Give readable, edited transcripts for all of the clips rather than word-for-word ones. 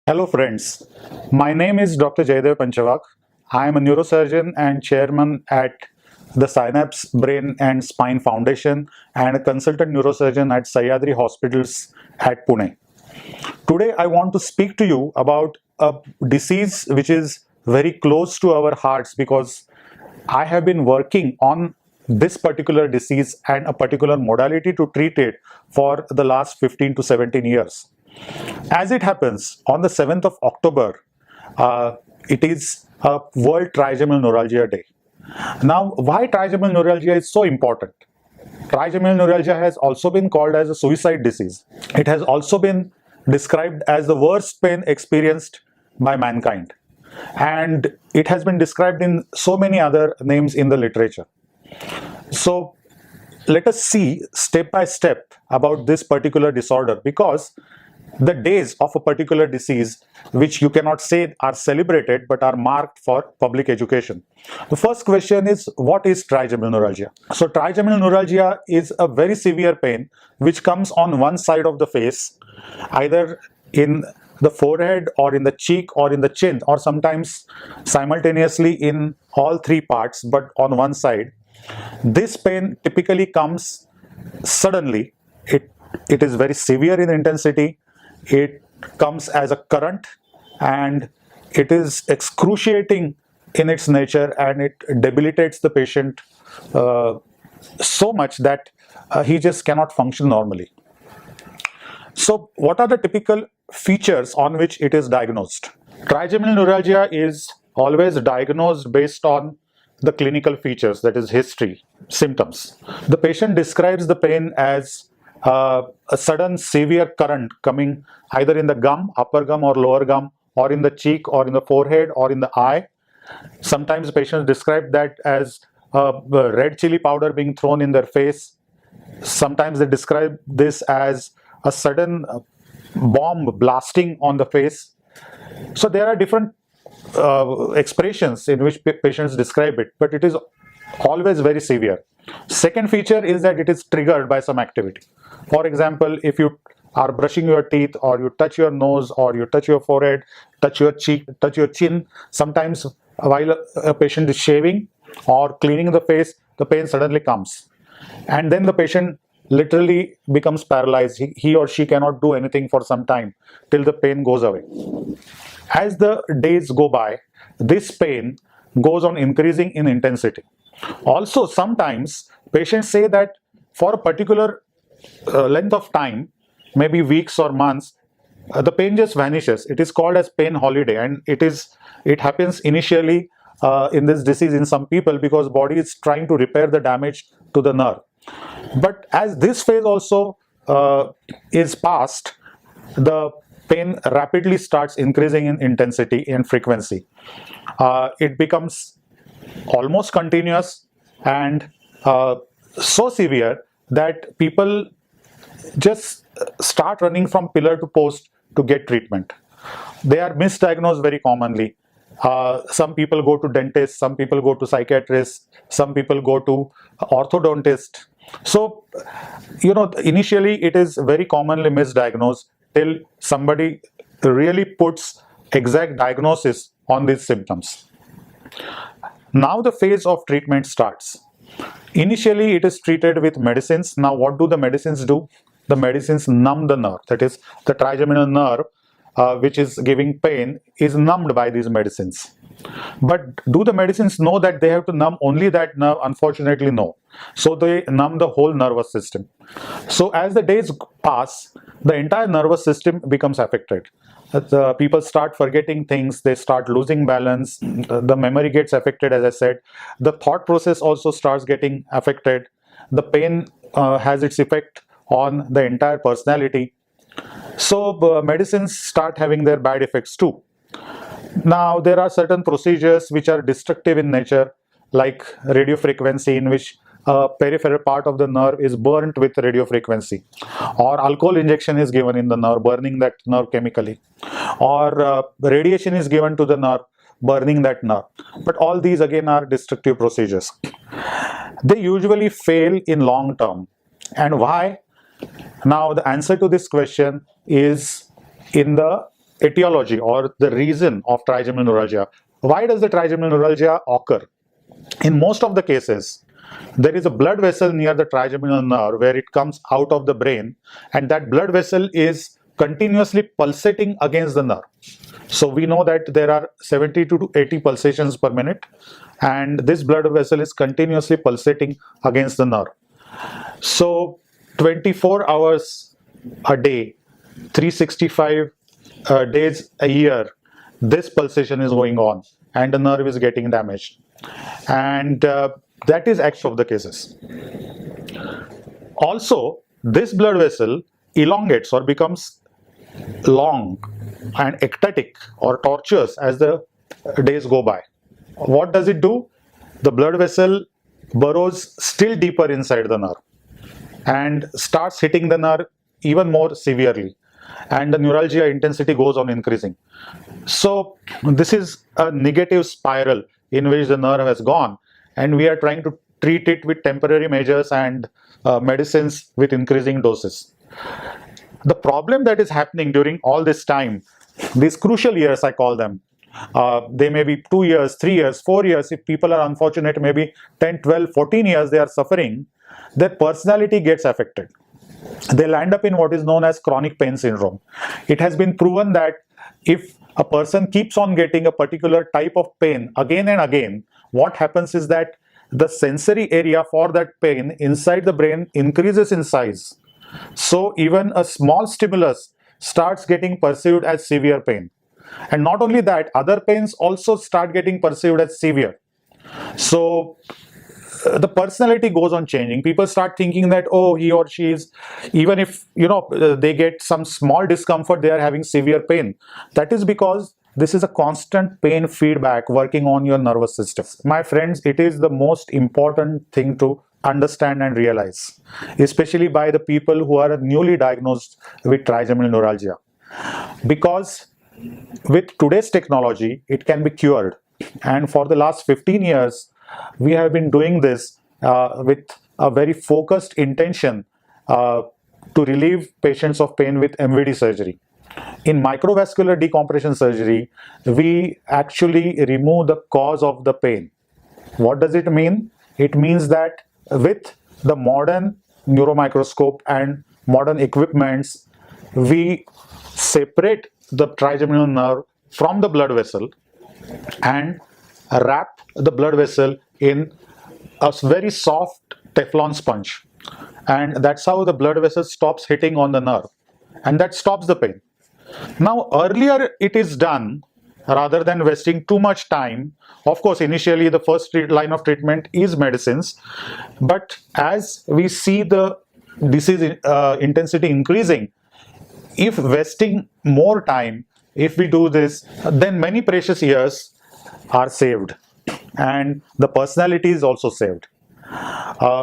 Hello friends, my name is Dr. Jaydev Panchavak. I am a neurosurgeon and chairman at the Synapse Brain and Spine Foundation and a consultant neurosurgeon at Sahyadri Hospitals at Pune. Today I want to speak to you about a disease which is very close to our hearts because I have been working on this particular disease and a particular modality to treat it for the last 15 to 17 years. As it happens, on the 7th of October, it is a World Trigeminal Neuralgia Day. Now, why trigeminal neuralgia is so important? Trigeminal neuralgia has also been called as a suicide disease. It has also been described as the worst pain experienced by mankind. And it has been described in so many other names in the literature. So, let us see step by step about this particular disorder because the days of a particular disease which you cannot say are celebrated but are marked for public education. The first question is, what is trigeminal neuralgia? So trigeminal neuralgia is a very severe pain which comes on one side of the face, either in the forehead or in the cheek or in the chin, or sometimes simultaneously in all three parts but on one side. This pain typically comes suddenly. It is very severe in intensity. It comes as a current and it is excruciating in its nature, and it debilitates the patient so much that he just cannot function normally. So what are the typical features on which it is diagnosed? Trigeminal neuralgia is always diagnosed based on the clinical features, that is history, symptoms. The patient describes the pain as a sudden severe current coming either in the gum, upper gum or lower gum, or in the cheek or in the forehead or in the eye. Sometimes patients describe that as red chili powder being thrown in their face. Sometimes they describe this as a sudden bomb blasting on the face. So there are different expressions in which patients describe it, but it is always very severe. Second feature is that it is triggered by some activity. For example, if you are brushing your teeth, or you touch your nose, or you touch your forehead, touch your cheek, touch your chin, sometimes while a patient is shaving or cleaning the face, the pain suddenly comes. And then the patient literally becomes paralyzed. He or she cannot do anything for some time till the pain goes away. As the days go by, this pain goes on increasing in intensity. Also, sometimes patients say that for a particular length of time, maybe weeks or months, the pain just vanishes. It is called as pain holiday, and it happens initially in this disease in some people because body is trying to repair the damage to the nerve. But as this phase also is past, the pain rapidly starts increasing in intensity and frequency. It becomes almost continuous and so severe that people just start running from pillar to post to get treatment. They are misdiagnosed very commonly. Some people go to dentists, some people go to psychiatrists, some people go to orthodontist. So, initially it is very commonly misdiagnosed till somebody really puts exact diagnosis on these symptoms. Now the phase of treatment starts. Initially, it is treated with medicines. Now, what do the medicines do? The medicines numb the nerve. That is, the trigeminal nerve, which is giving pain, is numbed by these medicines. But do the medicines know that they have to numb only that nerve? Unfortunately, no. So they numb the whole nervous system. So as the days pass, the entire nervous system becomes affected. People start forgetting things, they start losing balance, the memory gets affected, as I said. The thought process also starts getting affected. The pain has its effect on the entire personality. So medicines start having their bad effects too. Now there are certain procedures which are destructive in nature, like radiofrequency, in which a peripheral part of the nerve is burnt with radiofrequency, or alcohol injection is given in the nerve, burning that nerve chemically, or radiation is given to the nerve, burning that nerve. But all these again are destructive procedures. They usually fail in long term. And why? Now the answer to this question is in the etiology or the reason of trigeminal neuralgia. Why does the trigeminal neuralgia occur? In most of the cases, there is a blood vessel near the trigeminal nerve where it comes out of the brain, and that blood vessel is continuously pulsating against the nerve. So we know that there are 70 to 80 pulsations per minute, and this blood vessel is continuously pulsating against the nerve. So 24 hours a day, 365 days a year, this pulsation is going on and the nerve is getting damaged. And that is actually of the cases. Also, this blood vessel elongates or becomes long and ectatic or tortuous as the days go by. What does it do? The blood vessel burrows still deeper inside the nerve and starts hitting the nerve even more severely, and the neuralgia intensity goes on increasing. So this is a negative spiral in which the nerve has gone, and we are trying to treat it with temporary measures and medicines with increasing doses. The problem that is happening during all this time, these crucial years I call them, they may be 2 years, 3 years, 4 years. If people are unfortunate, maybe 10, 12, 14 years they are suffering, their personality gets affected. They'll end up in what is known as chronic pain syndrome. It has been proven that if a person keeps on getting a particular type of pain again and again, what happens is that the sensory area for that pain inside the brain increases in size. So even a small stimulus starts getting perceived as severe pain. And not only that, other pains also start getting perceived as severe. So the personality goes on changing. People start thinking that, oh, he or she is, even if they get some small discomfort, they are having severe pain. That is because this is a constant pain feedback working on your nervous system. My friends, it is the most important thing to understand and realize, especially by the people who are newly diagnosed with trigeminal neuralgia, because with today's technology it can be cured. And for the last 15 years we have been doing this with a very focused intention to relieve patients of pain with MVD surgery. In microvascular decompression surgery, we actually remove the cause of the pain. What does it mean? It means that with the modern neuromicroscope and modern equipments, we separate the trigeminal nerve from the blood vessel and wrap the blood vessel in a very soft Teflon sponge. And that's how the blood vessel stops hitting on the nerve. And that stops the pain. Now, earlier it is done rather than wasting too much time. Of course, initially the first line of treatment is medicines. But as we see the disease intensity increasing, if wasting more time, if we do this, then many precious years are saved and the personality is also saved.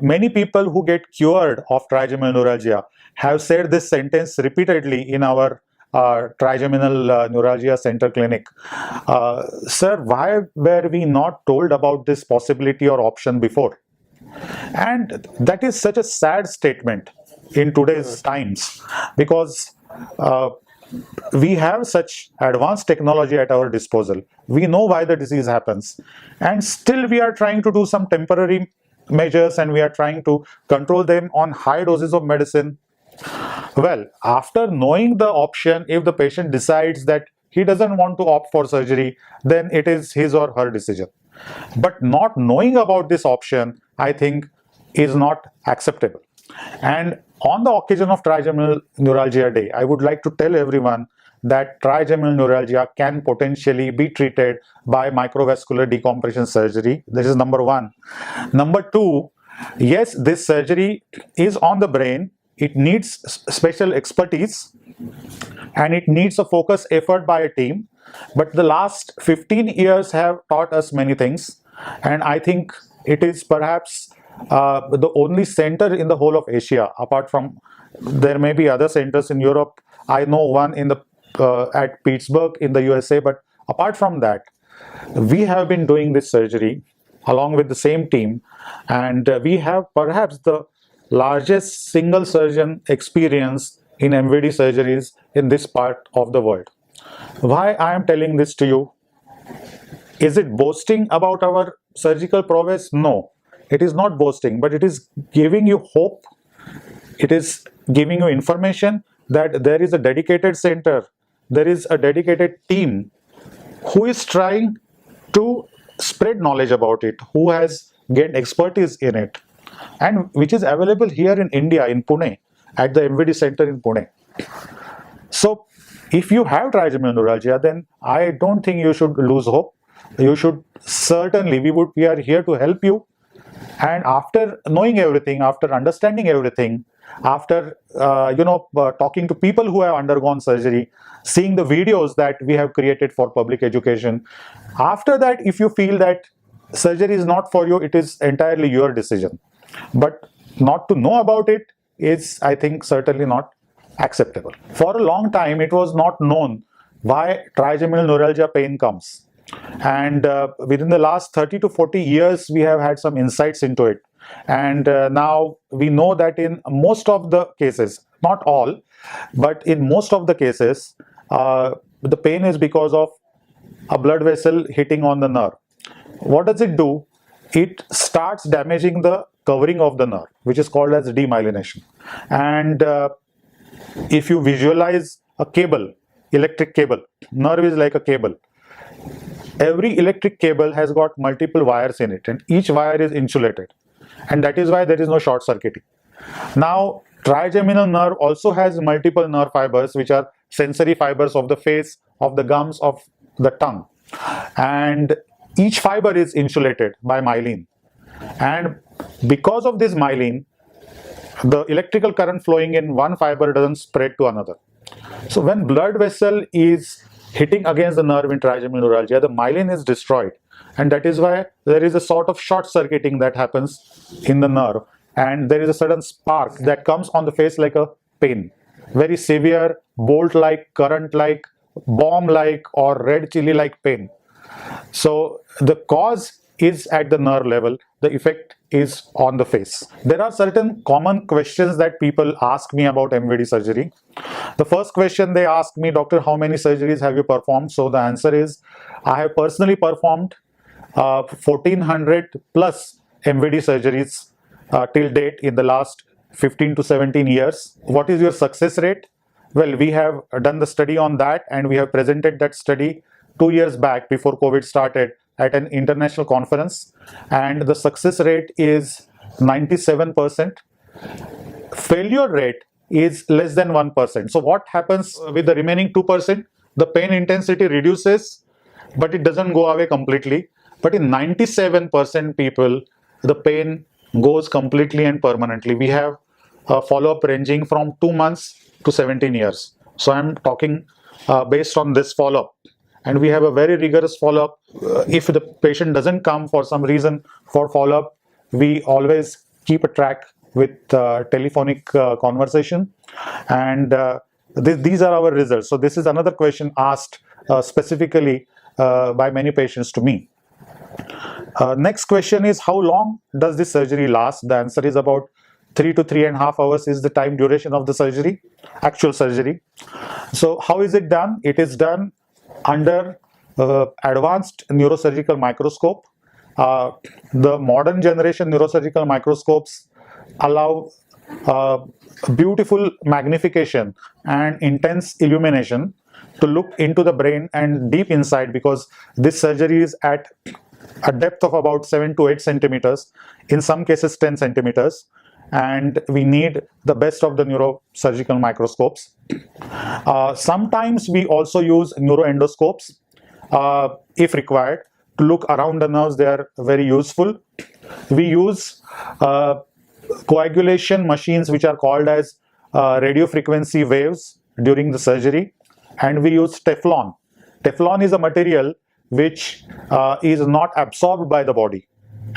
Many people who get cured of trigeminal neuralgia have said this sentence repeatedly in our trigeminal neuralgia center clinic. Sir, why were we not told about this possibility or option before? And that is such a sad statement in today's times, because we have such advanced technology at our disposal. We know why the disease happens, and still we are trying to do some temporary measures and we are trying to control them on high doses of medicine. Well, after knowing the option, if the patient decides that he doesn't want to opt for surgery, then it is his or her decision. But not knowing about this option, I think, is not acceptable. And on the occasion of Trigeminal Neuralgia Day, I would like to tell everyone that trigeminal neuralgia can potentially be treated by microvascular decompression surgery. This is number one. Number two, yes, this surgery is on the brain. It needs special expertise and it needs a focused effort by a team. But the last 15 years have taught us many things. And I think it is perhaps the only center in the whole of Asia, apart from, there may be other centers in Europe. I know one in the at Pittsburgh in the USA, but apart from that, we have been doing this surgery along with the same team, and we have perhaps the largest single surgeon experience in MVD surgeries in this part of the world. Why I am telling this to you? Is it boasting about our surgical prowess? No, it is not boasting, but it is giving you hope. It is giving you information that there is a dedicated center, there is a dedicated team who is trying to spread knowledge about it, who has gained expertise in it, and which is available here in India, in Pune, at the MVD center in Pune. So, if you have trigeminal neuralgia, then I don't think you should lose hope. You should certainly, we are here to help you. And after knowing everything, after understanding everything, after talking to people who have undergone surgery, seeing the videos that we have created for public education, after that, if you feel that surgery is not for you, it is entirely your decision. But not to know about it is, I think, certainly not acceptable. For a long time, it was not known why trigeminal neuralgia pain comes. And within the last 30 to 40 years, we have had some insights into it. And now we know that in most of the cases, not all, but in most of the cases, the pain is because of a blood vessel hitting on the nerve. What does it do? It starts damaging the covering of the nerve, which is called as demyelination. And if you visualize a cable, electric cable, nerve is like a cable. Every electric cable has got multiple wires in it, and each wire is insulated, and that is why there is no short circuiting. Now, trigeminal nerve also has multiple nerve fibers, which are sensory fibers of the face, of the gums, of the tongue, and each fiber is insulated by myelin. And because of this myelin, the electrical current flowing in one fiber doesn't spread to another. So when blood vessel is hitting against the nerve in trigeminal neuralgia, the myelin is destroyed, and that is why there is a sort of short circuiting that happens in the nerve, and there is a sudden spark that comes on the face like a pain, very severe, bolt-like, current-like, bomb-like, or red chili-like pain. So the cause is at the nerve level, the effect is on the face. There are certain common questions that people ask me about MVD surgery. The first question they ask me, doctor, how many surgeries have you performed? So the answer is, I have personally performed 1400 plus MVD surgeries till date in the last 15 to 17 years. What is your success rate? Well, we have done the study on that, and we have presented that study 2 years back before COVID started at an international conference, and the success rate is 97%. Failure rate is less than 1%. So what happens with the remaining 2%? The pain intensity reduces, but it doesn't go away completely. But in 97% people, the pain goes completely and permanently. We have a follow-up ranging from 2 months to 17 years. So I'm talking based on this follow-up. And we have a very rigorous follow-up. If the patient doesn't come for some reason for follow-up, we always keep a track with telephonic conversation. And these are our results. So this is another question asked specifically by many patients to me. Next question is, how long does this surgery last? The answer is about 3 to 3.5 hours is the time duration of the surgery, actual surgery. So how is it done? It is done under advanced neurosurgical microscope. The modern generation neurosurgical microscopes allow beautiful magnification and intense illumination to look into the brain and deep inside, because this surgery is at a depth of about 7 to 8 centimeters, in some cases 10 centimeters, and we need the best of the neurosurgical microscopes. Sometimes we also use neuroendoscopes if required to look around the nerves. They are very useful. We use coagulation machines which are called as radio frequency waves during the surgery, and we use Teflon. Teflon is a material which is not absorbed by the body,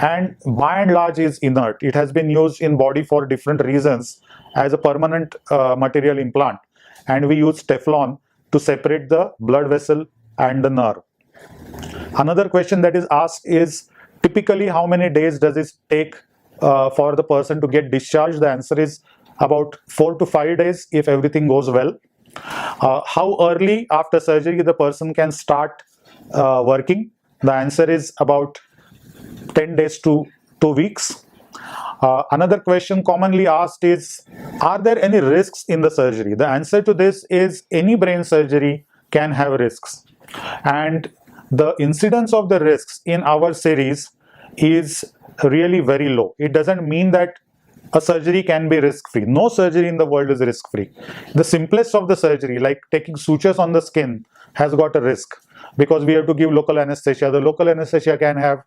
and by and large is inert. It has been used in body for different reasons as a permanent material implant, and we use Teflon to separate the blood vessel and the nerve. Another question that is asked is, typically how many days does it take for the person to get discharged? The answer is about 4 to 5 days if everything goes well. How early after surgery the person can start working? The answer is about 10 days to 2 weeks. Another question commonly asked is, are there any risks in the surgery? The answer to this is any brain surgery can have risks. And the incidence of the risks in our series is really very low. It doesn't mean that a surgery can be risk-free. No surgery in the world is risk-free. The simplest of the surgery, like taking sutures on the skin, has got a risk because we have to give local anesthesia. The local anesthesia can have,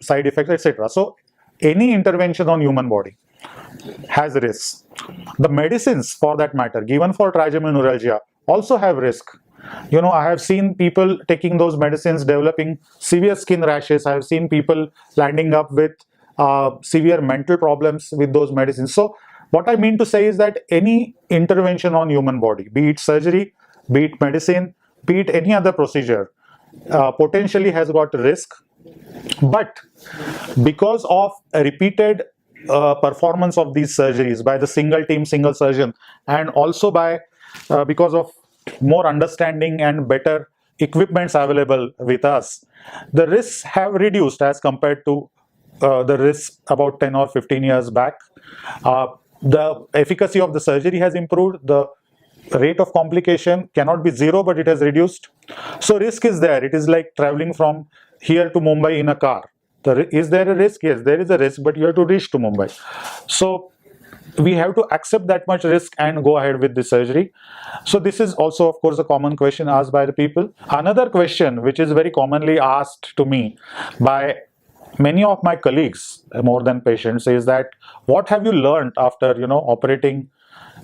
side effects, etc. So any intervention on human body has risks. The medicines, for that matter, given for trigeminal neuralgia also have risk. I have seen people taking those medicines developing severe skin rashes. I have seen people landing up with severe mental problems with those medicines. So what I mean to say is that any intervention on human body, be it surgery, be it medicine, be it any other procedure, potentially has got risk. But because of a repeated performance of these surgeries by the single surgeon, and also because of more understanding and better equipments available with us, the risks have reduced as compared to the risks about 10 or 15 years back. The efficacy of the surgery has improved. The rate of complication cannot be zero, but it has reduced. So risk is there. It is like traveling from here to Mumbai in a car. Is there a risk? Yes, there is a risk, but you have to reach to Mumbai. So we have to accept that much risk and go ahead with the surgery. So this is also, of course, a common question asked by the people. Another question which is very commonly asked to me by many of my colleagues, more than patients, is that what have you learned after operating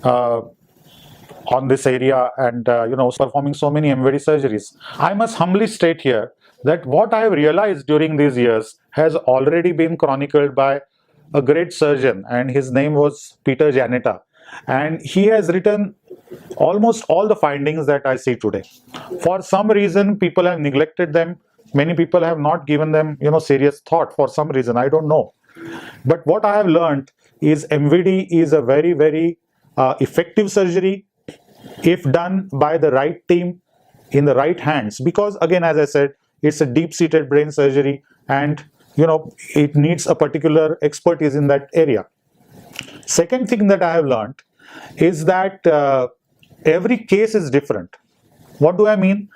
on this area and performing so many MVD surgeries? I must humbly state here that what I have realized during these years has already been chronicled by a great surgeon, and his name was Peter Janetta, and he has written almost all the findings that I see today. For some reason, people have neglected them. Many people have not given them serious thought for some reason. I don't know. But what I have learned is MVD is a very, very effective surgery if done by the right team in the right hands. Because again, as I said, it's a deep-seated brain surgery, and it needs a particular expertise in that area. Second thing that I have learned is that every case is different. What do I mean?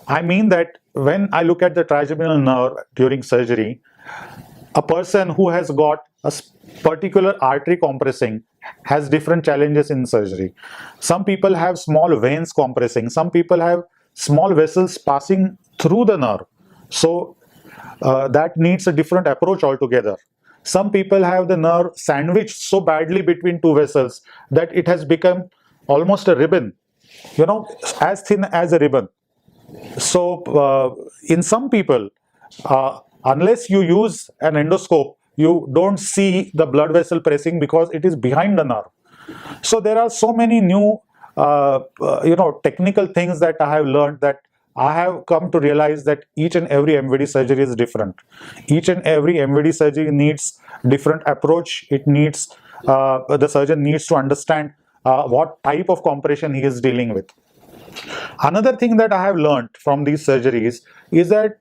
I mean that when I look at the trigeminal nerve during surgery, a person who has got a particular artery compressing has different challenges in surgery. Some people have small veins compressing. Some people have small vessels passing through the nerve. So that needs a different approach altogether. Some people have the nerve sandwiched so badly between two vessels that it has become almost a ribbon, as thin as a ribbon. So in some people, unless you use an endoscope, you don't see the blood vessel pressing because it is behind the nerve. So there are so many new technical things that I have learned, that I have come to realize that each and every MVD surgery is different. Each and every MVD surgery needs different approach. It needs the surgeon needs to understand what type of compression he is dealing with. Another thing that I have learned from these surgeries is that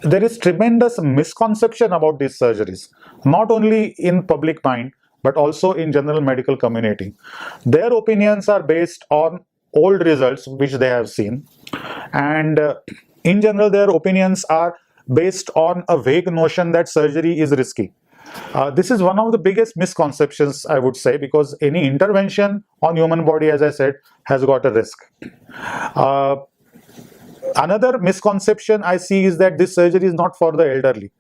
there is tremendous misconception about these surgeries, not only in public mind, but also in general medical community. Their opinions are based on old results which they have seen, and in general their opinions are based on a vague notion that surgery is risky. This is one of the biggest misconceptions, I would say, because any intervention on human body, as I said, has got a risk. Another misconception I see is that this surgery is not for the elderly.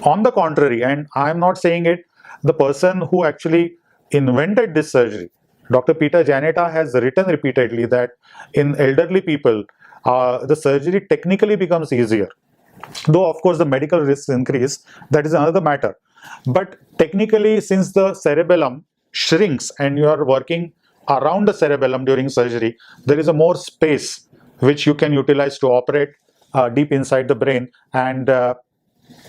On the contrary, and I am not saying it, the person who actually invented this surgery, Dr. Peter Janetta, has written repeatedly that in elderly people, the surgery technically becomes easier. Though, of course, the medical risks increase, that is another matter. But technically, since the cerebellum shrinks and you are working around the cerebellum during surgery, there is a more space which you can utilize to operate deep inside the brain, and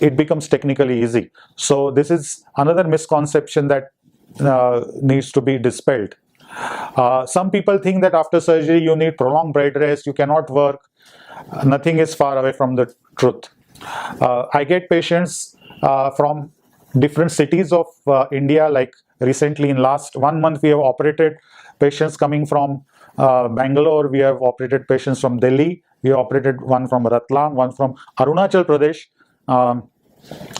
it becomes technically easy. So this is another misconception that needs to be dispelled. Some people think that after surgery you need prolonged bed rest, you cannot work. Nothing is far away from the truth. I get patients from different cities of India. Like recently, in last 1 month, we have operated patients coming from Bangalore. We have operated patients from Delhi. We have operated one from Ratlam, one from Arunachal Pradesh.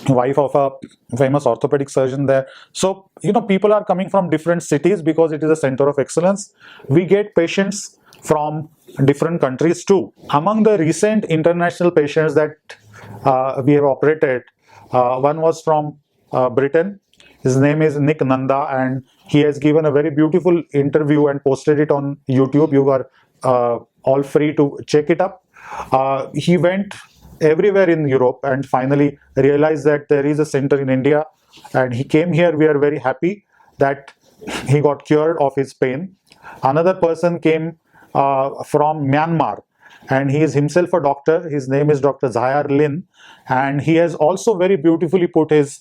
Wife of a famous orthopedic surgeon there. So, people are coming from different cities because it is a center of excellence. We get patients from different countries too. Among the recent international patients that we have operated, one was from Britain. His name is Nick Nanda, and he has given a very beautiful interview and posted it on YouTube. You are all free to check it up. He went everywhere in Europe and finally realized that there is a center in India, and he came here. We are very happy that he got cured of his pain. Another person came from Myanmar, and he is himself a doctor. His name is Dr. Zahir Lin, and he has also very beautifully put his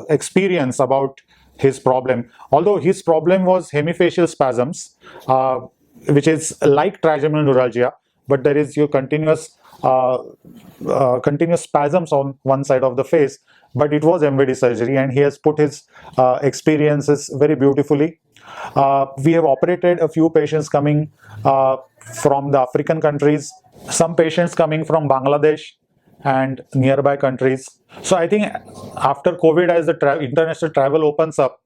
experience about his problem. Although his problem was hemifacial spasms, which is like trigeminal neuralgia, but there is your continuous spasms on one side of the face. But it was MVD surgery, and he has put his experiences very beautifully. We have operated a few patients coming from the African countries, some patients coming from Bangladesh and nearby countries. So I think after COVID, as the international travel opens up,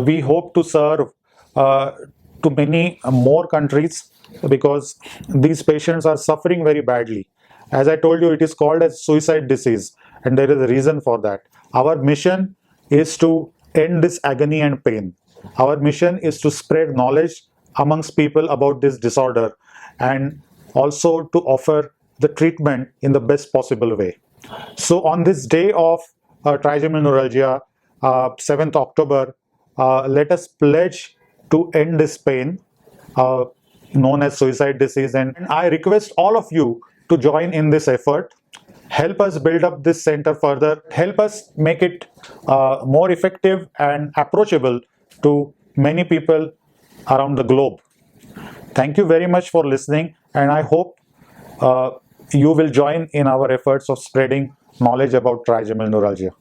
we hope to serve to many more countries, because these patients are suffering very badly. As I told you, it is called as suicide disease, and there is a reason for that. Our mission is to end this agony and pain. Our mission is to spread knowledge amongst people about this disorder, and also to offer the treatment in the best possible way. So on this day of trigeminal neuralgia, 7th October, let us pledge to end this pain known as suicide disease. And I request all of you to join in this effort. Help us build up this center further. Help us make it more effective and approachable to many people around the globe. Thank you very much for listening, and I hope you will join in our efforts of spreading knowledge about trigeminal neuralgia.